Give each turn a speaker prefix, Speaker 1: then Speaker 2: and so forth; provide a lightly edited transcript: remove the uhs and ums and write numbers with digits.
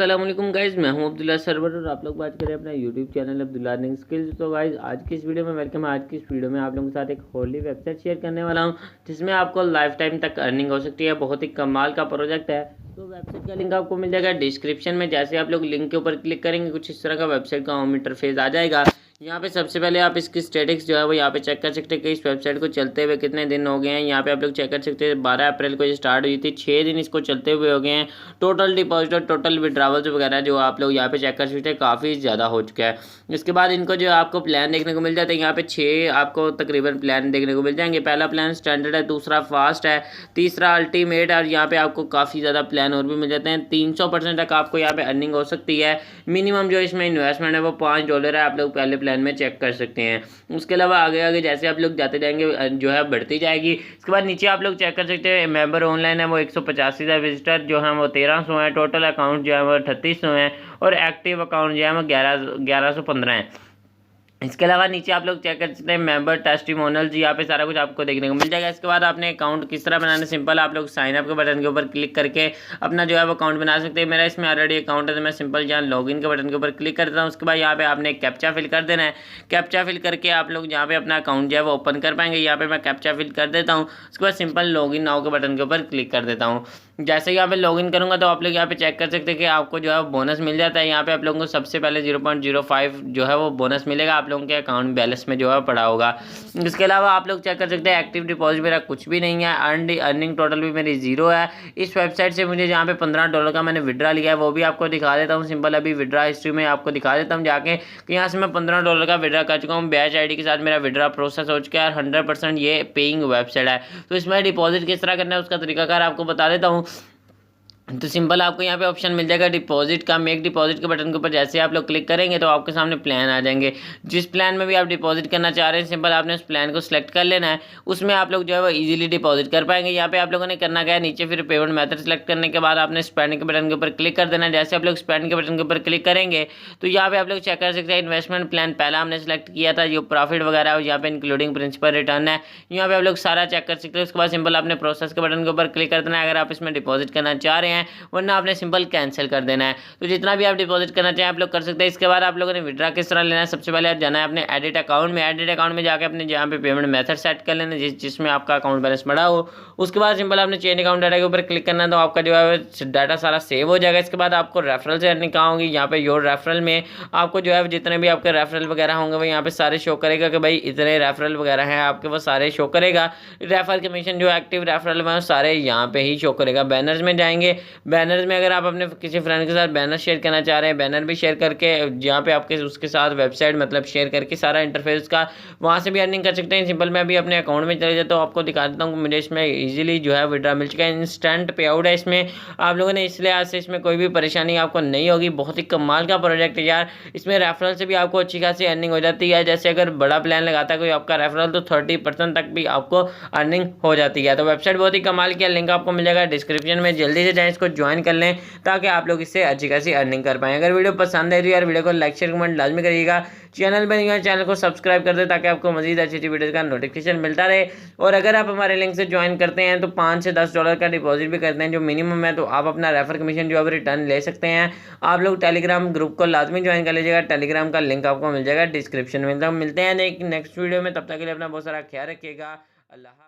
Speaker 1: अस्सलाम वालेकुम गाइज़, मैं हूं अब्दुल्ला सरवर और आप लोग बात करें अपना YouTube channel Abdullah earning skills. तो गाइज़ आज की इस वीडियो में वेलकम है। आज की इस वीडियो में आप लोगों के साथ एक होली वेबसाइट शेयर करने वाला हूं जिसमें आपको लाइफ टाइम तक अर्निंग हो सकती है। बहुत ही कमाल का प्रोजेक्ट है। तो वेबसाइट का लिंक आपको मिल जाएगा डिस्क्रिप्शन में। जैसे आप लोग लिंक के ऊपर क्लिक करेंगे कुछ इस तरह का वेबसाइट का होम इंटरफेस आ जाएगा। यहाँ पे सबसे पहले आप इसकी स्टेटिक्स जो है वो यहाँ पे चेक कर सकते हैं कि इस वेबसाइट को चलते हुए कितने दिन हो गए हैं। यहाँ पे आप लोग चेक कर सकते हैं 12 अप्रैल को ये स्टार्ट हुई थी, 6 दिन इसको चलते हुए हो गए हैं। टोटल डिपॉजिट और टोटल विड्रावल्स वगैरह जो आप लोग यहाँ पे चेक कर सकते हैं काफ़ी ज़्यादा हो चुका है। इसके बाद इनको जो आपको प्लान देखने को मिल जाता है, यहाँ पे 6 आपको तकरीबन प्लान देखने को मिल जाएंगे। पहला प्लान स्टैंडर्ड है, दूसरा फास्ट है, तीसरा अल्टीमेट और यहाँ पे आपको काफ़ी ज़्यादा प्लान और भी मिल जाते हैं। 300% तक आपको यहाँ पे अर्निंग हो सकती है। मिनिमम जो इसमें इन्वेस्टमेंट है वो $5 है। आप लोग पहले प्लान में चेक कर सकते हैं। उसके अलावा आगे आगे जैसे आप लोग जाते जाएंगे जो है बढ़ती जाएगी। इसके बाद नीचे आप लोग चेक कर सकते हैं मेंबर ऑनलाइन है वो 185 है, विजिटर जो है वो 1300 है, टोटल अकाउंट जो है वो 3800 है और एक्टिव अकाउंट जो है वो 1115 है। इसके अलावा नीचे आप लोग चेक कर सकते हैं मेंबर टेस्टिमोनियल्स, यहाँ पे सारा कुछ आपको देखने को मिल जाएगा। इसके बाद आपने अकाउंट किस तरह बनाना, सिंपल आप लोग साइन अप के बटन के ऊपर क्लिक करके अपना जो है वो अकाउंट बना सकते हैं। मेरा इसमें ऑलरेडी अकाउंट है तो मैं सिंपल यहाँ लॉगिन के बटन के ऊपर क्लिक करता हूँ। उसके बाद यहाँ पे आपने कैप्चा फिल कर देना है। कैप्चा फिल करके आप लोग यहाँ पे अपना अकाउंट जो है वो ओपन कर पाएंगे। यहाँ पे मैं कैप्चा फिल कर देता हूँ। उसके बाद सिंपल लॉगिन नाउ के बटन के ऊपर क्लिक कर देता हूँ। जैसे यहाँ पे लॉगिन करूँगा तो आप लोग यहाँ पे चेक कर सकते हैं कि आपको जो है बोनस मिल जाता है। यहाँ पे आप लोगों को सबसे पहले 0.05 जो है वो बोनस मिलेगा आप लोगों के अकाउंट बैलेंस में जो है पड़ा होगा। इसके अलावा आप लोग चेक कर सकते हैं एक्टिव डिपॉजिट मेरा कुछ भी नहीं है। अर्निंग टोटल भी मेरी जीरो है। इस वेबसाइट से मुझे जहाँ पे $15 का मैंने विड्रा लिया है वो भी आपको दिखा देता हूँ। सिंपल अभी विड्रा हिस्ट्री में आपको दिखा देता हूँ जाके कि यहाँ से मैं $15 का विड्रा कर चुका हूँ। बैच आईडी के साथ मेरा विड्रा प्रोसेस हो चुका है और 100% ये पेइंग वेबसाइट है। तो इसमें डिपॉजिट किस तरह करना है उसका तरीकाकार आपको बता देता हूँ। तो सिंपल आपको यहाँ पे ऑप्शन मिल जाएगा डिपॉजिट का। मेक डिपॉजिट के बटन के ऊपर जैसे आप लोग क्लिक करेंगे तो आपके सामने प्लान आ जाएंगे। जिस प्लान में भी आप डिपॉजिट करना चाह रहे हैं सिंपल आपने उस प्लान को सिलेक्ट कर लेना है। उसमें आप लोग जो है वो इजीली डिपॉजिट कर पाएंगे। यहाँ पे आप लोगों ने करना क्या है, नीचे फिर पेमेंट मेथड सेलेक्ट करने के बाद आपने स्पेंड के बटन के ऊपर क्लिक कर देना है। जैसे आप लोग स्पेंड के बटन के ऊपर क्लिक करेंगे तो यहाँ पे आप लोग चेक कर सकते हैं इन्वेस्टमेंट प्लान पहला हमने सेलेक्ट किया था, जो प्रॉफिट वगैरह है यहाँ पे इंक्लूडिंग प्रिंसिपल रिटर्न है। यहाँ पे आप लोग सारा चेक कर सकते हैं। उसके बाद सिंपल आपने प्रोसेस के बटन के ऊपर क्लिक कर देना है अगर आप इसमें डिपॉजिट करना चाह रहे हैं, वरना आपने सिंपल कैंसिल कर देना है। तो जितना भी आप डिपॉजिट करना चाहें आप लोग कर सकते हैं। इसके बाद आप लोगों ने विड्रा किस तरह लेना है, सबसे पहले आप जाना है अपने एडिट अकाउंट में। एडिट अकाउंट में जाकर अपने जहाँ पे पेमेंट मेथड सेट कर लेना जिसमें आपका अकाउंट बैलेंस बढ़ा हो। उसके बाद सिंपल आपने चेंज अकाउंट डाटा के ऊपर क्लिक करना है तो आपका जो है डाटा सारा सेव हो जाएगा। इसके बाद आपको रेफरल से अर्निंग कहाँ होगी, यहाँ पे योर रेफरल में आपको जो है जितने भी आपके रेफरल वगैरह होंगे वो यहाँ पे सारे शो करेगा कि भाई इतने रेफरल वगैरह हैं आपके, वो सारे शो करेगा। रेफर कमीशन जो एक्टिव रेफरल में सारे यहाँ पे ही शो करेगा। बैनर्स में जाएंगे, बैनर्स में अगर आप अपने किसी फ्रेंड के साथ बैनर शेयर करना चाह रहे हैं, बैनर भी शेयर करके जहाँ पे आपके उसके साथ वेबसाइट मतलब शेयर करके सारा इंटरफेस का वहाँ से भी अर्निंग कर सकते हैं। सिंपल मैं अभी अपने अकाउंट में चले जाता हूँ, आपको दिखा देता हूँ मुझे इसमें इजीली जो है विड्रा मिल चुका है। इंस्टेंट पे आउट है इसमें आप लोगों ने, इसलिए आज से इसमें कोई भी परेशानी आपको नहीं होगी। बहुत ही कमाल का प्रोजेक्ट है यार। इसमें रेफरल से भी आपको अच्छी खासी अर्निंग हो जाती है। जैसे अगर बड़ा प्लान लगाता है कोई आपका रेफरल तो 30% तक भी आपको अर्निंग हो जाती है। तो वेबसाइट बहुत ही कमाल की है, लिंक आपको मिल जाएगा डिस्क्रिप्शन में। जल्दी से जाएं इसको ज्वाइन कर लें ताकि आप लोग इससे अच्छी खासी अर्निंग कर पाएं। अगर वीडियो पसंद है तो यार वीडियो को लाइक शेयर कमेंट लाजमी करिएगा। चैनल पर नहीं चैनल को सब्सक्राइब कर दे ताकि आपको मजीद अच्छी अच्छी वीडियो का नोटिफिकेशन मिलता रहे। और अगर आप हमारे लिंक से ज्वाइन करते हैं तो $5 से $10 का डिपॉजिट भी करते हैं जो मिनिमम है, तो आप अपना रेफर कमीशन जो है रिटर्न ले सकते हैं। आप लोग टेलीग्राम ग्रुप को लाजमी ज्वाइन कर लीजिएगा। टेलीग्राम का लिंक आपको मिल जाएगा डिस्क्रिप्शन में। तो मिलते हैं नेक्स्ट वीडियो में, तब तक के लिए अपना बहुत सारा ख्याल रखिएगा। अल्लाह।